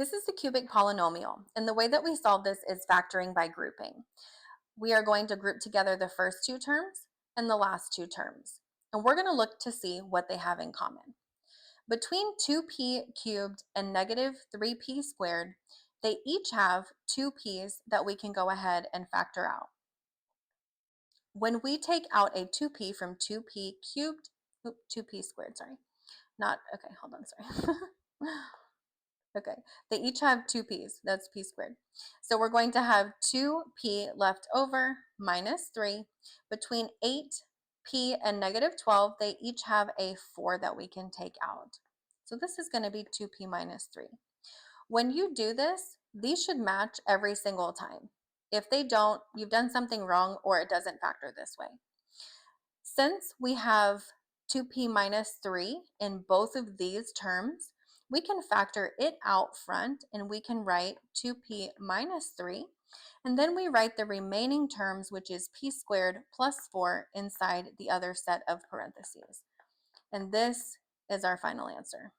This is the cubic polynomial, and the way that we solve this is factoring by grouping. We are going to group together the first two terms and the last two terms, and we're going to look to see what they have in common. Between 2p cubed and negative 3p squared, they each have 2p's that we can go ahead and factor out. When we take out a 2p from 2p cubed, 2p squared, sorry, okay, hold on, sorry. Okay, they each have 2p's, that's p squared. So we're going to have 2p left over minus 3. Between 8p and negative 12, they each have a 4 that we can take out. So this is going to be 2p minus 3. When you do this, these should match every single time. If they don't, you've done something wrong or it doesn't factor this way. Since we have 2p minus 3 in both of these terms, we can factor it out front and we can write 2p minus 3. And then we write the remaining terms, which is p squared plus 4 inside the other set of parentheses. And this is our final answer.